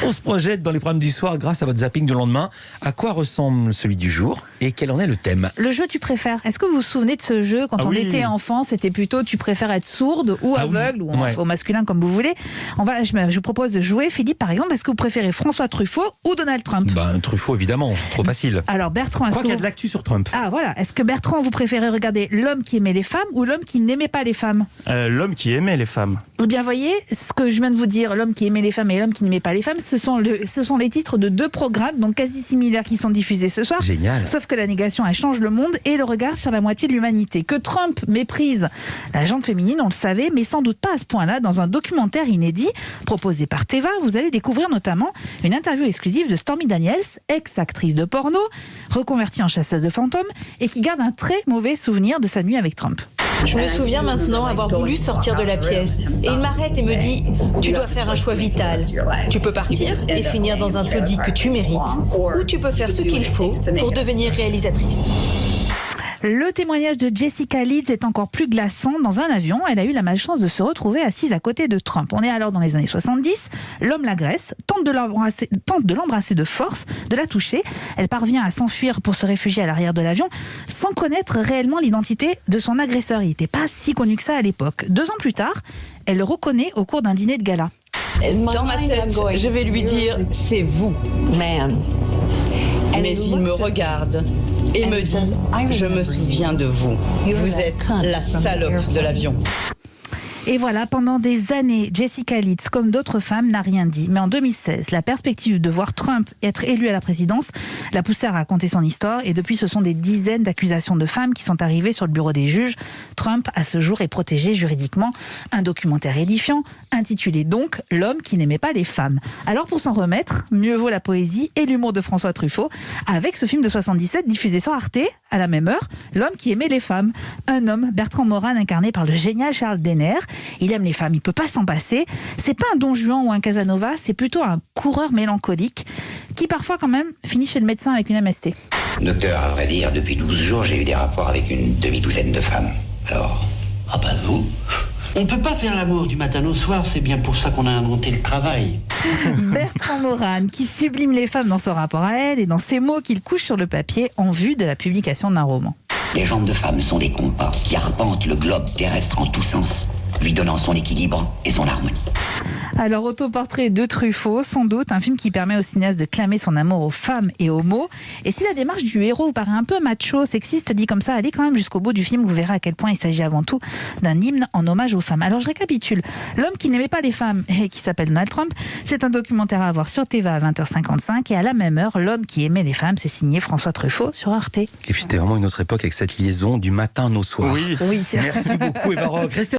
On se projette dans les programmes du soir grâce à votre zapping du lendemain. À quoi ressemble celui du jour et quel en est le thème? Le jeu tu préfères. Est-ce que vous vous souvenez de ce jeu quand on était enfant? C'était plutôt tu préfères être sourde ou aveugle ou au masculin comme vous voulez. Je vous propose de jouer. Philippe, par exemple, est-ce que vous préférez François Truffaut ou Donald Trump? Truffaut évidemment, trop facile. Alors Bertrand, qu'il y a de l'actu sur Trump. Ah voilà, est-ce que Bertrand vous préférez regarder L'homme qui aimait les femmes ou L'homme qui n'aimait pas les femmes? L'homme qui aimait les femmes. Eh bien voyez, ce que je viens de vous dire, L'homme qui aimait les femmes et L'homme qui n'aimait pas les femmes, ce sont les titres de deux programmes donc quasi similaires qui sont diffusés ce soir. Génial. Sauf que la négation elle change le monde et le regard sur la moitié de l'humanité. Que Trump méprise la gente féminine, on le savait, mais sans doute pas à ce point-là. Dans un documentaire inédit proposé par Teva, vous allez découvrir notamment une interview exclusive de Stormy Daniels, ex-actrice de porno, reconvertie en chasseuse de fantômes et qui garde un très mauvais souvenir de sa nuit avec Trump. Je me souviens maintenant avoir voulu sortir de la pièce. Et il m'arrête et me dit « Tu dois faire un choix vital. Tu peux partir et finir dans un taudis que tu mérites, ou tu peux faire ce qu'il faut pour devenir réalisatrice. » Le témoignage de Jessica Leeds est encore plus glaçant. Dans un avion, elle a eu la malchance de se retrouver assise à côté de Trump. On est alors dans les années 70. L'homme l'agresse, tente de l'embrasser de force, de la toucher. Elle parvient à s'enfuir pour se réfugier à l'arrière de l'avion sans connaître réellement l'identité de son agresseur. Il n'était pas si connu que ça à l'époque. 2 ans plus tard, elle le reconnaît au cours d'un dîner de gala. Dans ma tête, je vais lui dire « C'est vous ». Mais il me regarde et me dit « Je me souviens de vous. Vous êtes la salope de l'avion ». Et voilà, pendant des années, Jessica Leeds, comme d'autres femmes, n'a rien dit. Mais en 2016, la perspective de voir Trump être élu à la présidence l'a poussée à raconter son histoire. Et depuis, ce sont des dizaines d'accusations de femmes qui sont arrivées sur le bureau des juges. Trump, à ce jour, est protégé juridiquement. Un documentaire édifiant, intitulé donc « L'homme qui n'aimait pas les femmes ». Alors pour s'en remettre, mieux vaut la poésie et l'humour de François Truffaut, avec ce film de 77 diffusé sur Arte, à la même heure, « L'homme qui aimait les femmes ». Un homme, Bertrand Morin, incarné par le génial Charles Denner. Il aime les femmes, il ne peut pas s'en passer. C'est pas un Don Juan ou un Casanova, c'est plutôt un coureur mélancolique qui parfois quand même finit chez le médecin avec une MST. Docteur, à vrai dire, depuis 12 jours, j'ai eu des rapports avec une demi-douzaine de femmes. Alors, vous? On peut pas faire l'amour du matin au soir, c'est bien pour ça qu'on a inventé le travail. Bertrand Morin, qui sublime les femmes dans son rapport à elle et dans ces mots qu'il couche sur le papier en vue de la publication d'un roman. Les jambes de femmes sont des compas qui arpentent le globe terrestre en tous sens, lui donnant son équilibre et son harmonie. Alors, autoportrait de Truffaut, sans doute, un film qui permet au cinéaste de clamer son amour aux femmes et aux mots. Et si la démarche du héros vous paraît un peu macho, sexiste, dit comme ça, allez quand même jusqu'au bout du film, vous verrez à quel point il s'agit avant tout d'un hymne en hommage aux femmes. Alors, je récapitule. L'homme qui n'aimait pas les femmes et qui s'appelle Donald Trump, c'est un documentaire à voir sur Teva à 20h55. Et à la même heure, L'homme qui aimait les femmes, c'est signé François Truffaut sur Arte. Et puis c'était vraiment une autre époque avec cette liaison du matin au soir. Oui. Merci beaucoup Eva Rock. Restez